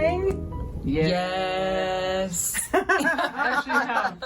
playing? Yes. Actually have.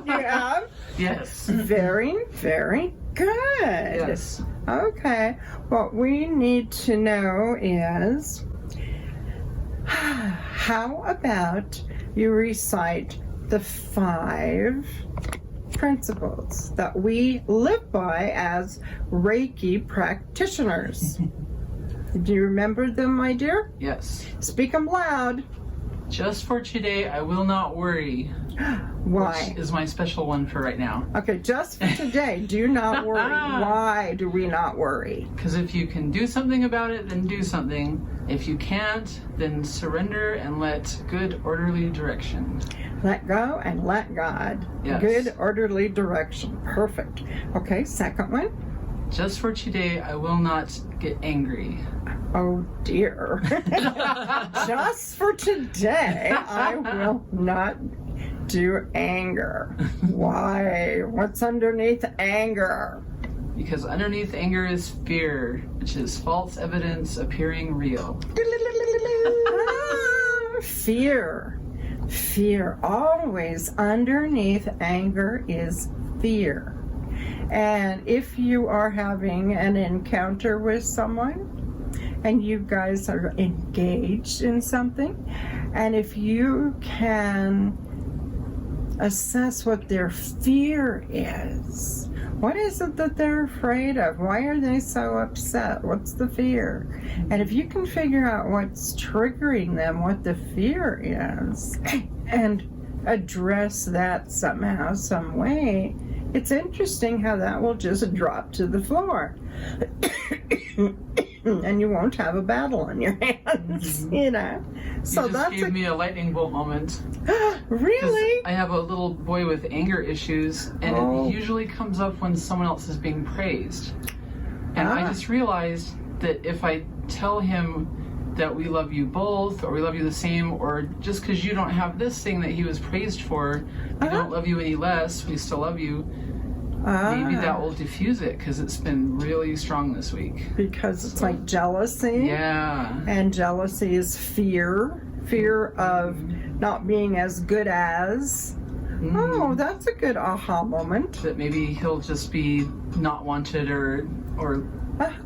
You have? Yes. Very, very good. Yes. Okay. What we need to know is how about you recite the 5 principles that we live by as Reiki practitioners. Do you remember them, my dear? Yes. Speak them loud. Just for today, I will not worry. Why? Which is my special one for right now. Okay, just for today, do not worry. Why do we not worry? Because if you can do something about it, then do something. If you can't, then surrender and let good, orderly direction. Let go and let God. Yes. Good, orderly direction. Perfect. Okay, second one. Just for today, I will not get angry. Oh dear. Just for today, I will not do anger. Why? What's underneath anger? Because underneath anger is fear, which is false evidence appearing real. Fear. Fear. Always underneath anger is fear. And if you are having an encounter with someone, and you guys are engaged in something, and if you can assess what their fear is, what is it that they're afraid of? Why are they so upset? What's the fear? And if you can figure out what's triggering them, what the fear is, and address that somehow, some way, it's interesting how that will just drop to the floor. And you won't have a battle on your hands, you know. So You just that's gave me a lightning bolt moment. 'Cause really? I have a little boy with anger issues, and it usually comes up when someone else is being praised. And I just realized that if I tell him that we love you both, or we love you the same, or just because you don't have this thing that he was praised for, we don't love you any less, we still love you, maybe that will diffuse it, because it's been really strong this week. Because it's like jealousy. Yeah. And jealousy is fear. Fear of not being as good as. Oh, that's a good aha moment. That maybe he'll just be not wanted or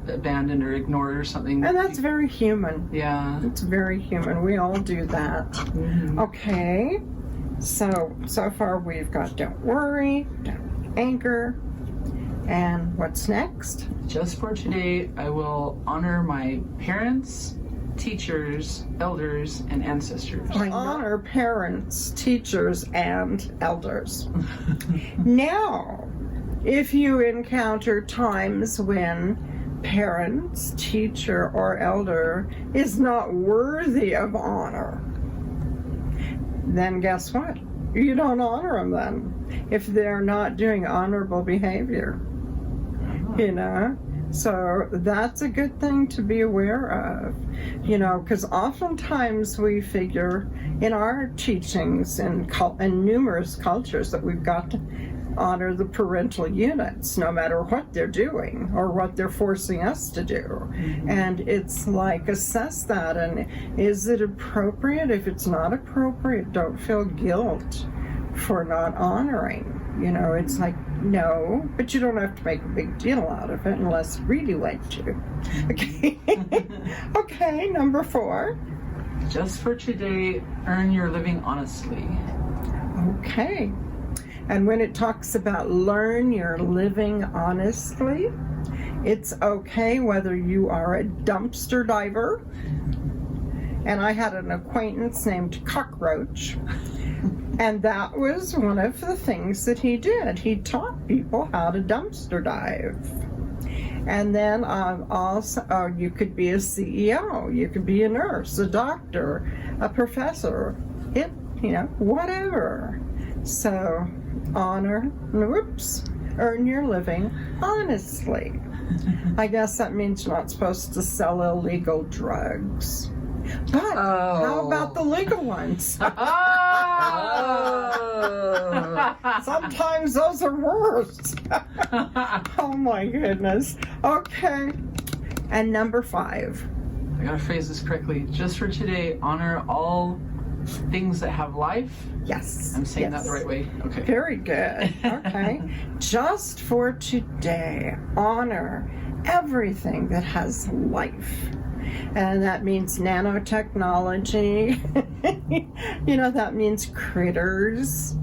abandoned or ignored or something. And that's very human. Yeah. It's very human. We all do that. Okay. So far we've got don't worry, don't anger. And what's next? Just for today, I will honor my parents, teachers, elders, and ancestors. Honor parents, teachers, and elders. Now, if you encounter times when parents, teacher, or elder is not worthy of honor, then guess what? You don't honor them then, if they're not doing honorable behavior. You know? So that's a good thing to be aware of, you know, because oftentimes we figure in our teachings and numerous cultures that we've got to honor the parental units no matter what they're doing or what they're forcing us to do. And it's like, assess that, and is it appropriate? If it's not appropriate, don't feel guilt for not honoring. You know, it's like, no, but you don't have to make a big deal out of it unless you really want to. Okay. Okay, number 4. Just for today, earn your living honestly. Okay. And when it talks about learn your living honestly, it's okay whether you are a dumpster diver. And I had an acquaintance named Cockroach. And that was one of the things that he did. He taught people how to dumpster dive. And then also, you could be a CEO, you could be a nurse, a doctor, a professor, whatever. So, earn your living honestly. I guess that means you're not supposed to sell illegal drugs. But how about the legal ones? Sometimes those are worse. Oh my goodness. Okay. And number 5. I gotta phrase this correctly. Just for today, honor all things that have life. Yes. I'm saying that the right way? Okay. Very good. Okay. Just for today, honor everything that has life. And that means nanotechnology. That means critters.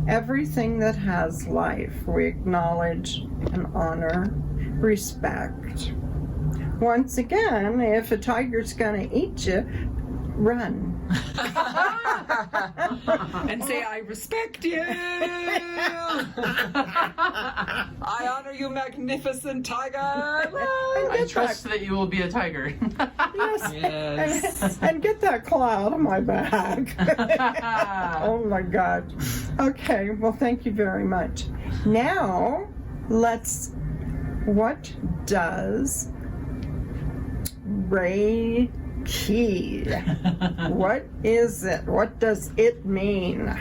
Everything that has life, we acknowledge and honor, respect. Once again, if a tiger's going to eat you, run. And say, I respect you. I honor you, magnificent tiger. I trust that you will be a tiger. Yes. And get that claw out of my back. Oh my God. Okay, well, thank you very much. Now, what does Reiki? What is it? What does it mean?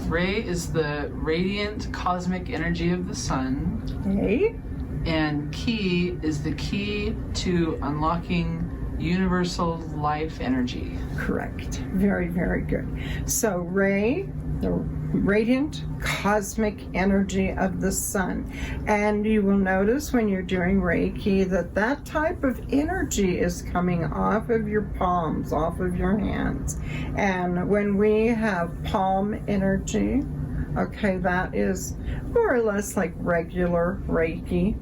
Rei is the radiant cosmic energy of the sun. Okay. And Ki is the key to unlocking universal life energy. Correct. Very, very good. So Rei, the radiant cosmic energy of the sun. And you will notice when you're doing Reiki that type of energy is coming off of your palms, off of your hands. And when we have palm energy, okay, that is more or less like regular Reiki.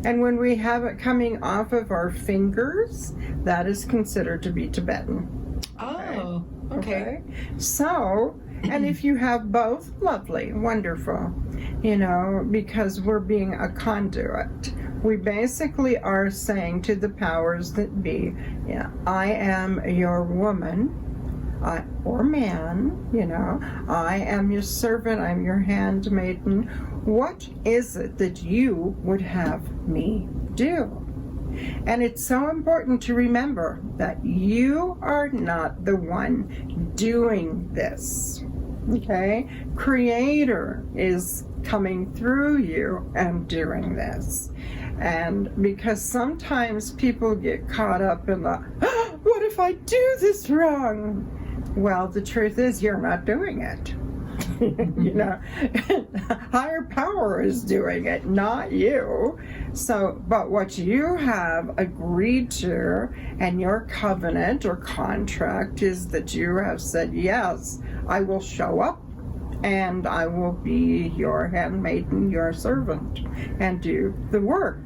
And when we have it coming off of our fingers, that is considered to be Tibetan. Oh, okay. So, and if you have both, lovely, wonderful, because we're being a conduit. We basically are saying to the powers that be, I am your woman, or man, I am your servant, I'm your handmaiden. What is it that you would have me do? And it's so important to remember that you are not the one doing this. Okay? Creator is coming through you and doing this. And because sometimes people get caught up in the, what if I do this wrong? Well, the truth is you're not doing it. Higher power is doing it, not you. So, but what you have agreed to and your covenant or contract is that you have said, yes, I will show up and I will be your handmaiden, your servant, and do the work.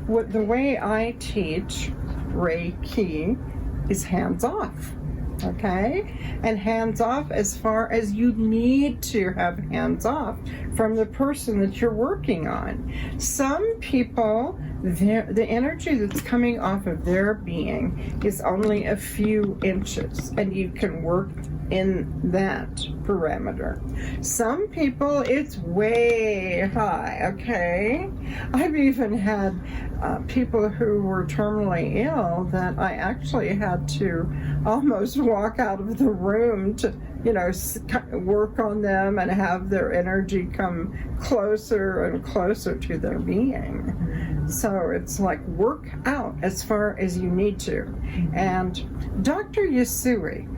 The way I teach Reiki is hands off. Okay? And hands off as far as you need to have hands off from the person that you're working on. Some people, the energy that's coming off of their being is only a few inches, and you can work in that parameter. Some people, it's way high, okay? I've even had people who were terminally ill that I actually had to almost walk out of the room to, work on them and have their energy come closer and closer to their being. So it's like work out as far as you need to. And Dr. Yasui,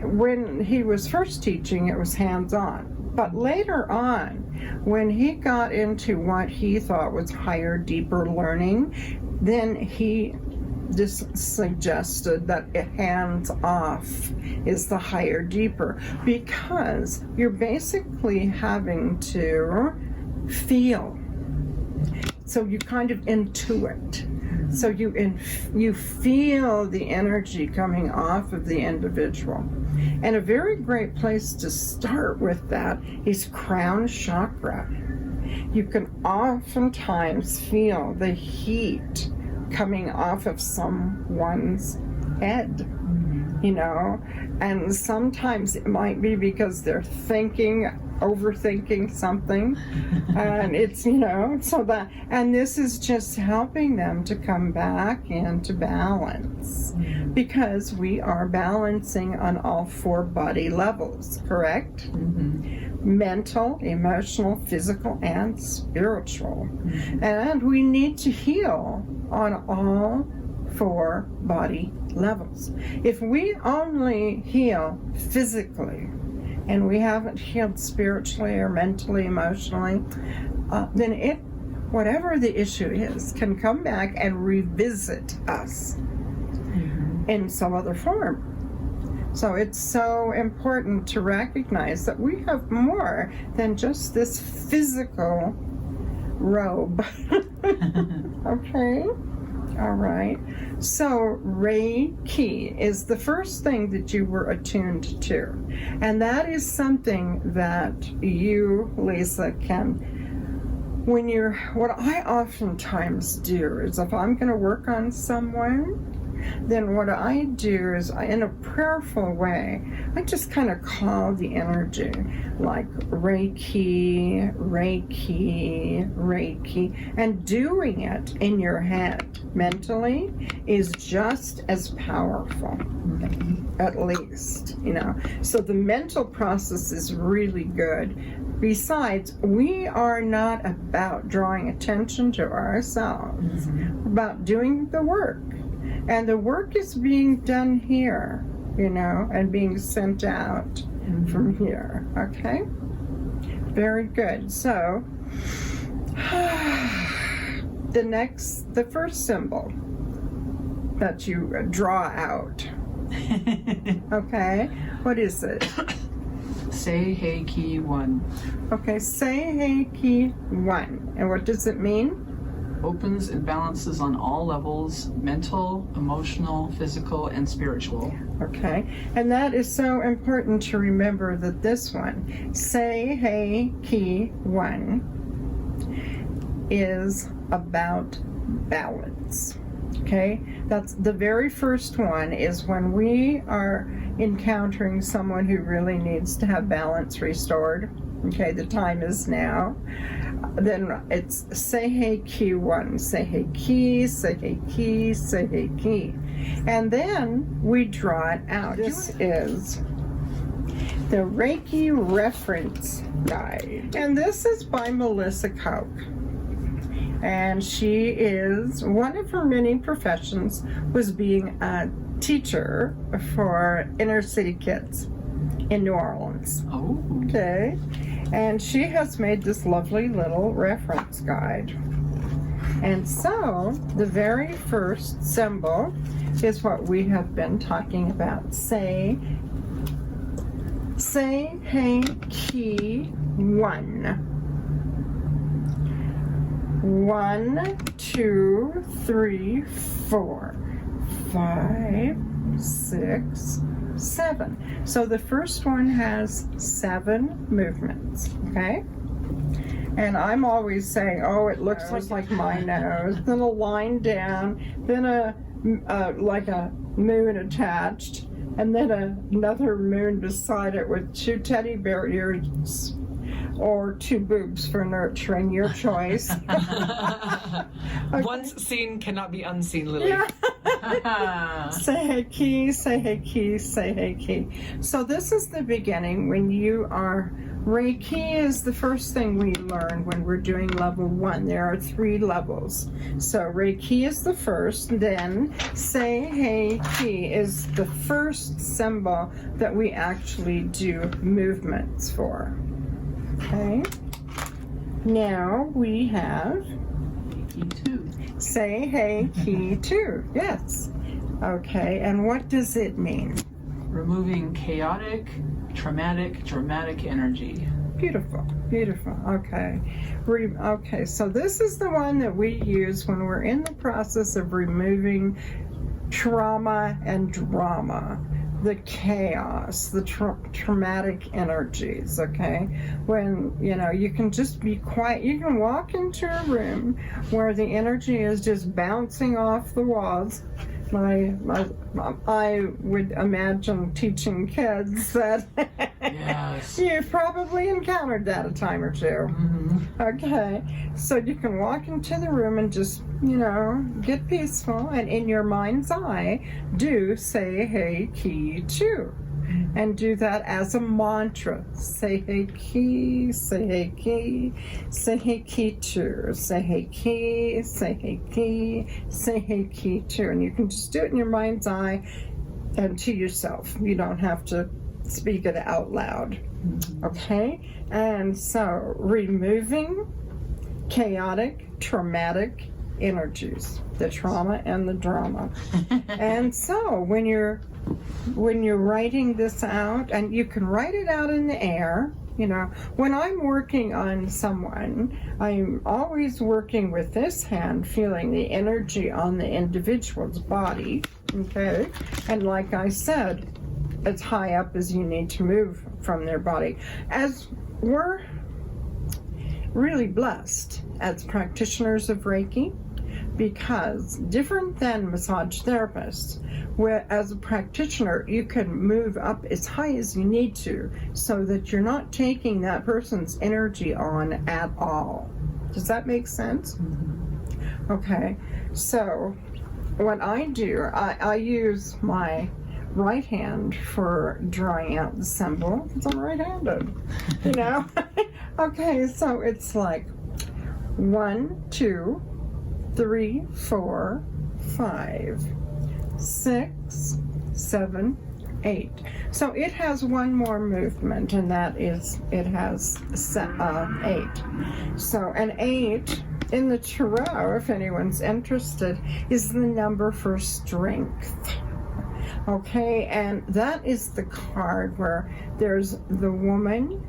when he was first teaching, it was hands-on. But later on, when he got into what he thought was higher, deeper learning, then he just suggested that hands-off is the higher, deeper, because you're basically having to feel. So you kind of intuit. So you feel the energy coming off of the individual. And a very great place to start with that is crown chakra. You can oftentimes feel the heat coming off of someone's head, and sometimes it might be because they're overthinking something, and it's, and this is just helping them to come back into balance, because we are balancing on all 4 body levels, correct? Mental, emotional, physical, and spiritual. And we need to heal on all 4 body levels. If we only heal physically and we haven't healed spiritually or mentally, emotionally, then whatever the issue is, can come back and revisit us in some other form. So it's so important to recognize that we have more than just this physical robe. Okay? All right. So Reiki is the first thing that you were attuned to. And that is something that you, Lisa, can, what I oftentimes do is if I'm going to work on someone, then what I do is, in a prayerful way, I just kind of call the energy, like Reiki, Reiki, Reiki, and doing it in your head mentally is just as powerful, at least, So the mental process is really good. Besides, we are not about drawing attention to ourselves, we're about doing the work. And the work is being done here, and being sent out from here, okay? Very good. So, the first symbol that you draw out, okay? What is it? Seiheki 1. Okay, Seiheki 1. And what does it mean? Opens and balances on all levels, mental, emotional, physical, and spiritual. Okay, and that is so important to remember that this one, Seiheki 1, is about balance. Okay, that's the very first one, is when we are encountering someone who really needs to have balance restored. Okay, the time is now. Then it's Seiheki 1, Seiheki, Seiheki, Seiheki. And then we draw it out. This is the Reiki Reference Guide. And this is by Melissa Koch. And she is, one of her many professions was being a teacher for inner city kids in New Orleans. Oh. Okay. And she has made this lovely little reference guide. And so the very first symbol is what we have been talking about. Seiheki 1. 1, 2, 3, 4, 5, 6, 7. So the first one has 7 movements, okay? And I'm always saying, oh, it looks like my nose, then a line down, then like a moon attached, and then another moon beside it with 2 teddy bear ears or 2 boobs for nurturing, your choice. Okay. Once seen cannot be unseen, Lilli. Yeah. Seiheki, Seiheki, Seiheki. So this is the beginning when you are, Reiki is the first thing we learn when we're doing level 1. There are 3 levels. So Reiki is the first, then Seiheki is the first symbol that we actually do movements for. Okay. Now we have Seiheki 2. Yes. Okay. And what does it mean? Removing chaotic, traumatic, dramatic energy. Beautiful. Beautiful. Okay. Okay. So this is the one that we use when we're in the process of removing trauma and drama. The chaos, the traumatic energies, okay? When, you can just be quiet. You can walk into a room where the energy is just bouncing off the walls. I would imagine teaching kids that Yes. you've probably encountered that a time or two. Mm-hmm. Okay, so you can walk into the room and just, get peaceful, and in your mind's eye, do Seiheki 2. and do that as a mantra. Seiheki, seiheki, seiheki tu, seiheki, seiheki, seiheki tu. And you can just do it in your mind's eye and to yourself. You don't have to speak it out loud. Okay? And so removing chaotic, traumatic energies, the trauma and the drama. And so when you're writing this out, and you can write it out in the air, you know, when I'm working on someone, I'm always working with this hand, feeling the energy on the individual's body, okay? And like I said, as high up as you need to move from their body. As we're really blessed as practitioners of Reiki, because different than massage therapists, where as a practitioner you can move up as high as you need to so that you're not taking that person's energy on at all. Does that make sense? Okay, so what I do, I use my right hand for drawing out the symbol because I'm right-handed, you know. Okay, so it's like 1, 2, 3, 4, 5, 6, 7, 8. So it has one more movement, and that is it has 8. So an 8 in the tarot, if anyone's interested, is the number for strength. Okay, and that is the card where there's the woman,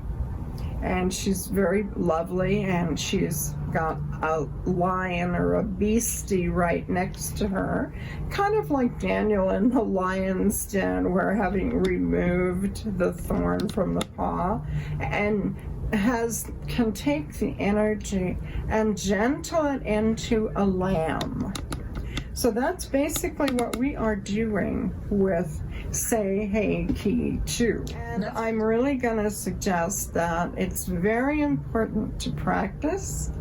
and she's very lovely, and she's got a lion or a beastie right next to her, kind of like Daniel in the lion's den, where having removed the thorn from the paw, and can take the energy and gentle it into a lamb. So that's basically what we are doing with Seiheki Tu. And I'm really going to suggest that it's very important to practice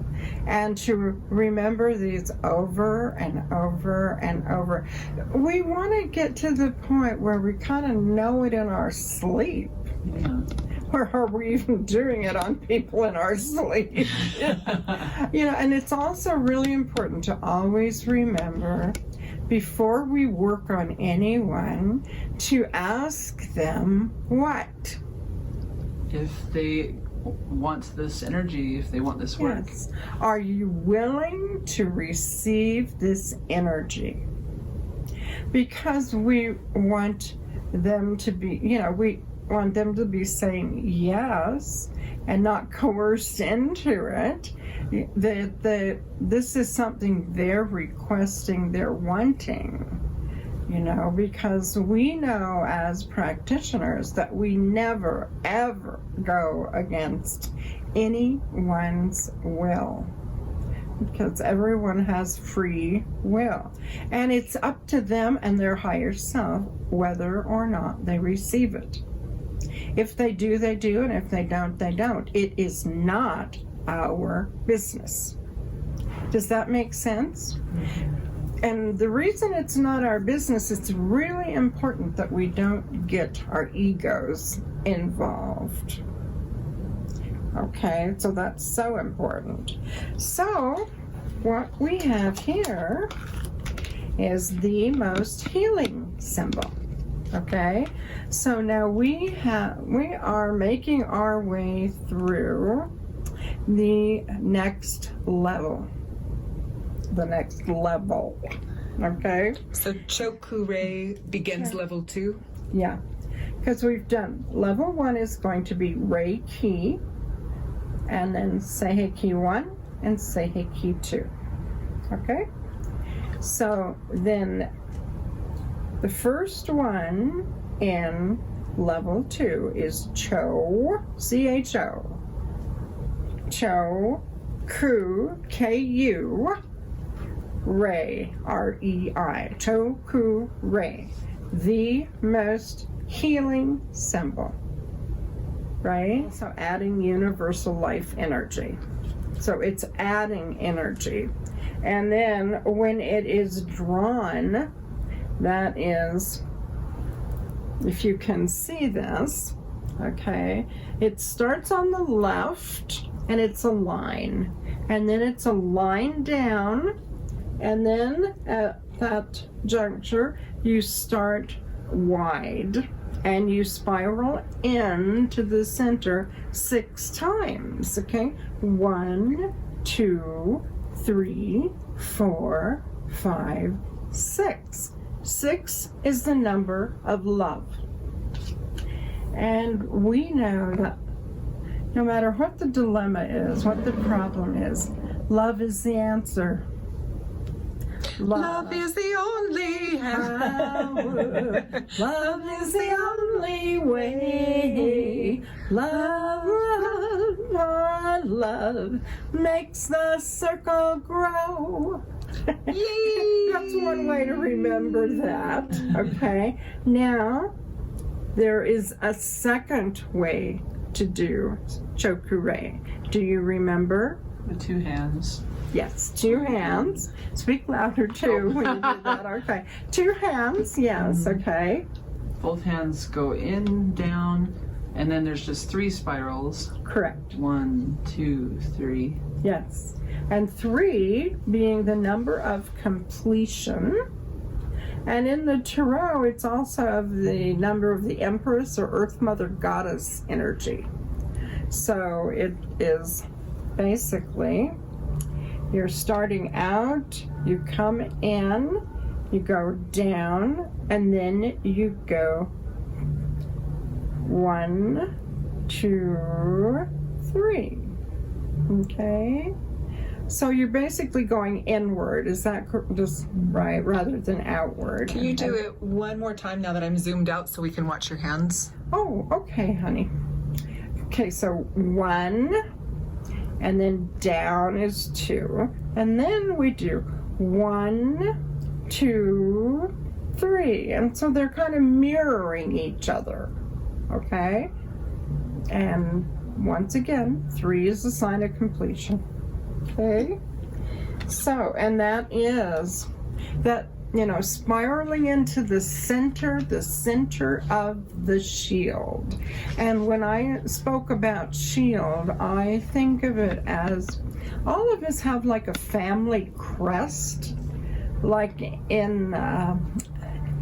and to remember these over and over and over. We want to get to the point where we kind of know it in our sleep. Yeah. Or are we even doing it on people in our sleep? You know, and it's also really important to always remember, before we work on anyone, to ask them what? If they want this energy, if they want this work. Yes. Are you willing to receive this energy? Because we want them to be, you know, we want them to be saying yes and not coerced into it. This is something they're requesting, they're wanting, you know, because we know as practitioners that we never, ever go against anyone's will, because everyone has free will. And it's up to them and their higher self whether or not they receive it. If they do, they do, and if they don't, they don't. It is not our business. Does that make sense? And the reason it's not our business, it's really important that we don't get our egos involved. Okay, so that's so important. So what we have here is the most healing symbol. Okay, so now we are making our way through the next level. Okay, So Choku-rei begins level 2. yeah, because we've done level 1 is going to be Reiki, and then Seiheki 1 and Seiheki 2. Okay, so then the first one in level 2 is Cho, C-H-O, Cho, Ku, K-U, Rei, R-E-I, Cho, Ku, Rei, the most healing symbol, right? So adding universal life energy. So it's adding energy. And then when it is drawn, that is if you can see this, okay, it starts on the left and it's a line, and then it's a line down, and then at that juncture you start wide and you spiral into the center 6 times. Okay, 1, 2, 3, 4, 5, 6. 6 is the number of love. And we know that no matter what the dilemma is, what the problem is, love is the answer. Love is the only power. Love is the only way. Love, love, love makes the circle grow. That's one way to remember that. Okay. Now, there is a second way to do Chokurei. Do you remember? The 2 hands. Yes, 2 hands. Speak louder too when you do that. Okay. 2 hands, yes, okay. Both hands go in, down, and then there's just 3 spirals. Correct. 1, 2, 3. Yes. And 3 being the number of completion. And in the Tarot, it's also of the number of the Empress or Earth Mother Goddess energy. So it is basically, you're starting out, you come in, you go down, and then you go 1, 2, 3. Okay? So you're basically going inward, is that just right, rather than outward? Can you do it one more time now that I'm zoomed out so we can watch your hands? Oh, okay, honey. Okay, so 1, and then down is 2, and then we do 1, 2, 3, and so they're kind of mirroring each other, okay? And once again, 3 is the sign of completion. Okay, so, and that is that, you know, spiraling into the center of the shield. And when I spoke about shield, I think of it as all of us have like a family crest, like in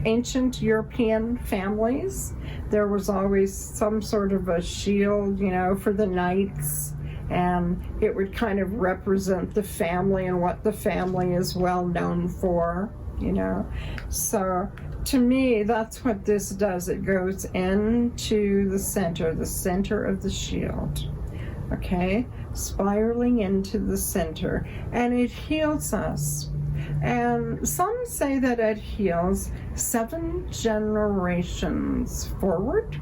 ancient European families. There was always some sort of a shield, you know, for the knights. And it would kind of represent the family and what the family is well known for, you know. So to me, that's what this does. It goes into the center of the shield, okay, spiraling into the center, and it heals us. And some say that it heals 7 generations forward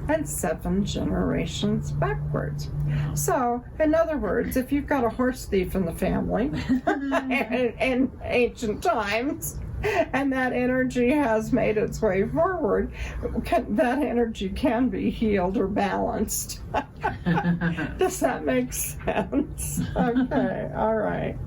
and 7 generations backwards. So, in other words, if you've got a horse thief in the family in ancient times, and that energy has made its way forward, that energy can be healed or balanced. Does that make sense? Okay, all right.